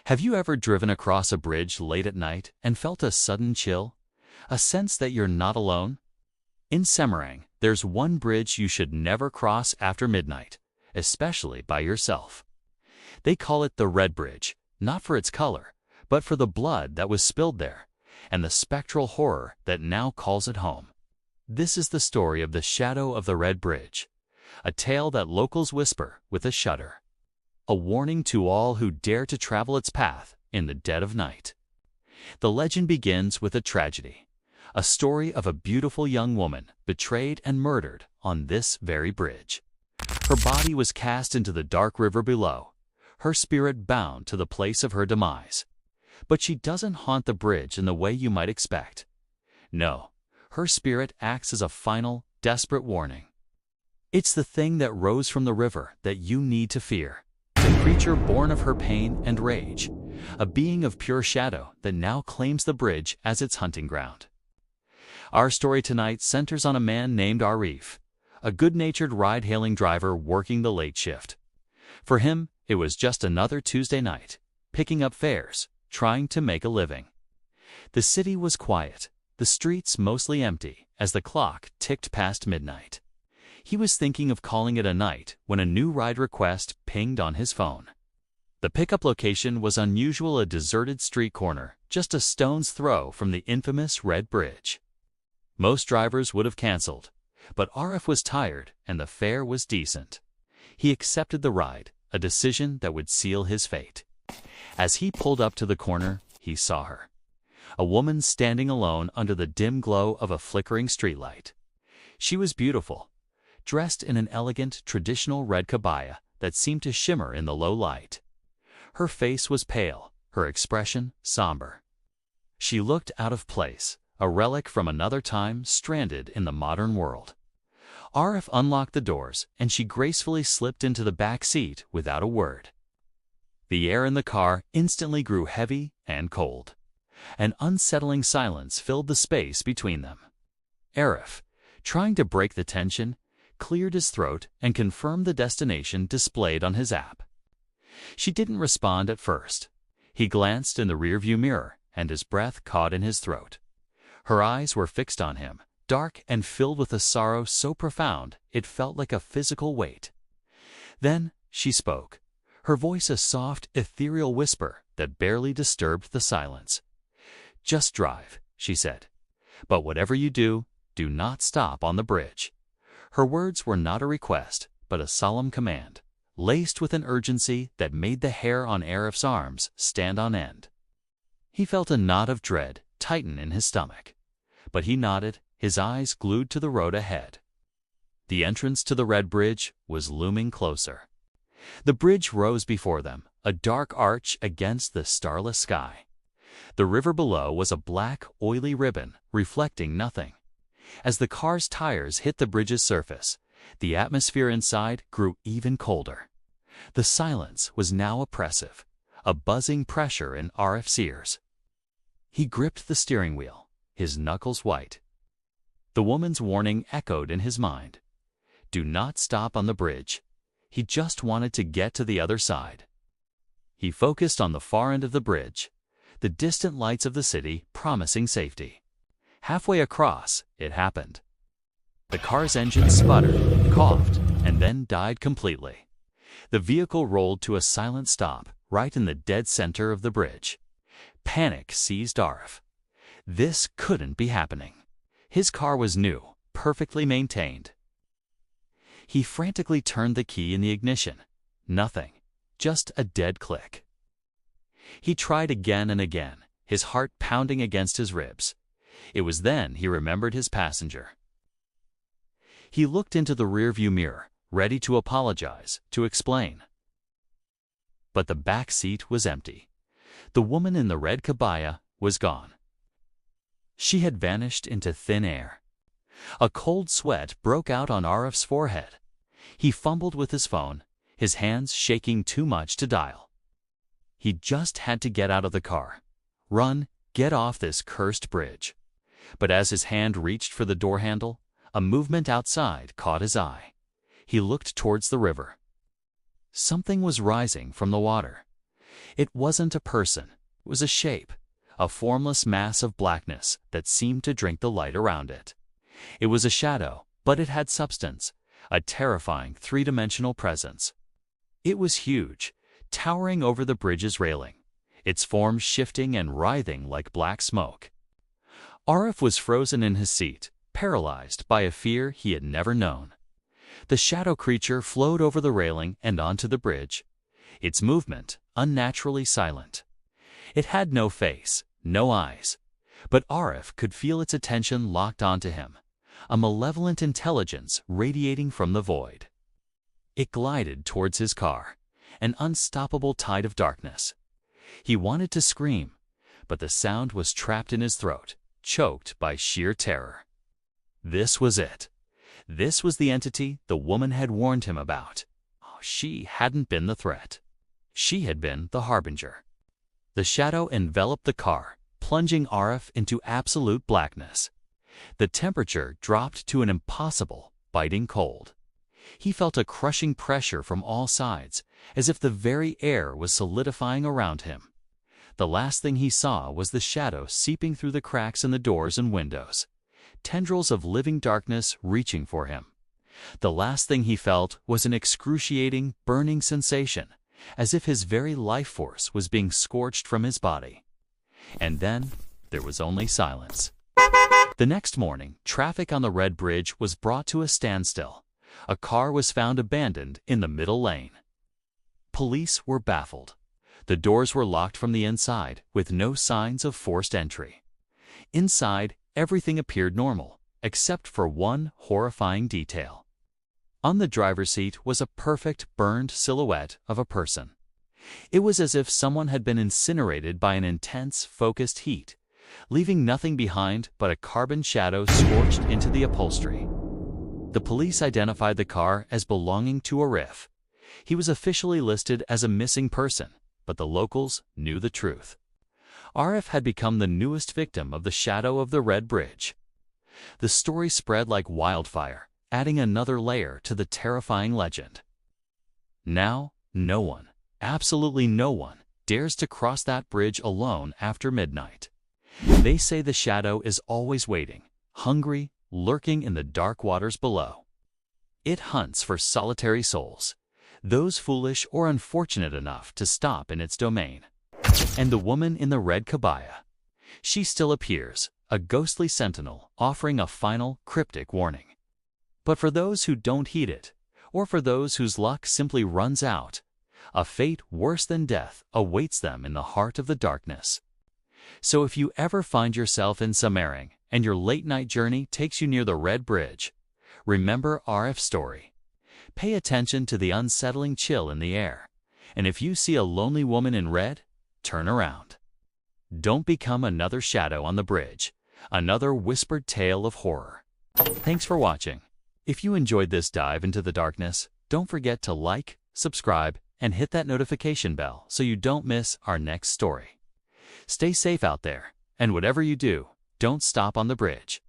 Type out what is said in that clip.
Have you ever driven across a bridge late at night and felt a sudden chill? A sense that you're not alone? In Semarang, there's one bridge you should never cross after midnight, especially by yourself. They call it the Red Bridge, not for its color, but for the blood that was spilled there, and the spectral horror that now calls it home. This is the story of the Shadow of the Red Bridge, a tale that locals whisper with a shudder. A warning to all who dare to travel its path in the dead of night. The legend begins with a tragedy, a story of a beautiful young woman betrayed and murdered on this very bridge. Her body was cast into the dark river below, her spirit bound to the place of her demise. But she doesn't haunt the bridge in the way you might expect. No, her spirit acts as a final, desperate warning. It's the thing that rose from the river that you need to fear. A creature born of her pain and rage, a being of pure shadow that now claims the bridge as its hunting ground. Our story tonight centers on a man named Arif, a good-natured ride-hailing driver working the late shift. For him, it was just another Tuesday night, picking up fares, trying to make a living. The city was quiet, the streets mostly empty as the clock ticked past midnight. He was thinking of calling it a night when a new ride request pinged on his phone. The pickup location was unusual, a deserted street corner, just a stone's throw from the infamous Red Bridge. Most drivers would have canceled, but Arif was tired and the fare was decent. He accepted the ride, a decision that would seal his fate. As he pulled up to the corner, he saw her. A woman standing alone under the dim glow of a flickering streetlight. She was beautiful, dressed in an elegant, traditional red kabaya that seemed to shimmer in the low light. Her face was pale, her expression somber. She looked out of place, a relic from another time stranded in the modern world. Arif unlocked the doors, and she gracefully slipped into the back seat without a word. The air in the car instantly grew heavy and cold. An unsettling silence filled the space between them. Arif, trying to break the tension, cleared his throat and confirmed the destination displayed on his app. She didn't respond at first. He glanced in the rearview mirror, and his breath caught in his throat. Her eyes were fixed on him, dark and filled with a sorrow so profound it felt like a physical weight. Then she spoke, her voice a soft, ethereal whisper that barely disturbed the silence. "Just drive," she said. "But whatever you do, do not stop on the bridge." Her words were not a request, but a solemn command, laced with an urgency that made the hair on Arif's arms stand on end. He felt a knot of dread tighten in his stomach, but he nodded, his eyes glued to the road ahead. The entrance to the Red Bridge was looming closer. The bridge rose before them, a dark arch against the starless sky. The river below was a black, oily ribbon, reflecting nothing. As the car's tires hit the bridge's surface, the atmosphere inside grew even colder. The silence was now oppressive, a buzzing pressure in Arif's ears. He gripped the steering wheel, his knuckles white. The woman's warning echoed in his mind. Do not stop on the bridge. He just wanted to get to the other side. He focused on the far end of the bridge, the distant lights of the city promising safety. Halfway across, it happened. The car's engine sputtered, coughed, and then died completely. The vehicle rolled to a silent stop right in the dead center of the bridge. Panic seized Arif. This couldn't be happening. His car was new, perfectly maintained. He frantically turned the key in the ignition. Nothing, just a dead click. He tried again and again, his heart pounding against his ribs. It was then he remembered his passenger. He looked into the rearview mirror, ready to apologize, to explain. But the back seat was empty. The woman in the red kabaya was gone. She had vanished into thin air. A cold sweat broke out on Arif's forehead. He fumbled with his phone, his hands shaking too much to dial. He just had to get out of the car. Run, get off this cursed bridge. But as his hand reached for the door handle, a movement outside caught his eye. He looked towards the river. Something was rising from the water. It wasn't a person, it was a shape, a formless mass of blackness that seemed to drink the light around it. It was a shadow, but it had substance, a terrifying three-dimensional presence. It was huge, towering over the bridge's railing, its form shifting and writhing like black smoke. Arif was frozen in his seat, paralyzed by a fear he had never known. The shadow creature flowed over the railing and onto the bridge, its movement unnaturally silent. It had no face, no eyes, but Arif could feel its attention locked onto him, a malevolent intelligence radiating from the void. It glided towards his car, an unstoppable tide of darkness. He wanted to scream, but the sound was trapped in his throat, choked by sheer terror. This was it. This was the entity the woman had warned him about. She hadn't been the threat. She had been the harbinger. The shadow enveloped the car, plunging Arif into absolute blackness. The temperature dropped to an impossible, biting cold. He felt a crushing pressure from all sides, as if the very air was solidifying around him. The last thing he saw was the shadow seeping through the cracks in the doors and windows, tendrils of living darkness reaching for him. The last thing he felt was an excruciating, burning sensation, as if his very life force was being scorched from his body. And then there was only silence. The next morning, traffic on the Red Bridge was brought to a standstill. A car was found abandoned in the middle lane. Police were baffled. The doors were locked from the inside, with no signs of forced entry. Inside, everything appeared normal, except for one horrifying detail. On the driver's seat was a perfect burned silhouette of a person. It was as if someone had been incinerated by an intense, focused heat, leaving nothing behind but a carbon shadow scorched into the upholstery. The police identified the car as belonging to Arif. He was officially listed as a missing person, but the locals knew the truth. Arif had become the newest victim of the shadow of the Red Bridge. The story spread like wildfire, adding another layer to the terrifying legend. Now, no one, absolutely no one, dares to cross that bridge alone after midnight. They say the shadow is always waiting, hungry, lurking in the dark waters below. It hunts for solitary souls, those foolish or unfortunate enough to stop in its domain. And the woman in the red kabaya, she still appears, a ghostly sentinel offering a final, cryptic warning. But for those who don't heed it, or for those whose luck simply runs out, a fate worse than death awaits them in the heart of the darkness. So if you ever find yourself in Semarang and your late-night journey takes you near the Red Bridge, remember Arif's story. Pay attention to the unsettling chill in the air, and if you see a lonely woman in red, turn around. Don't become another shadow on the bridge, another whispered tale of horror. Thanks for watching. If you enjoyed this dive into the darkness, don't forget to like, subscribe, and hit that notification bell so you don't miss our next story. Stay safe out there, and whatever you do, don't stop on the bridge.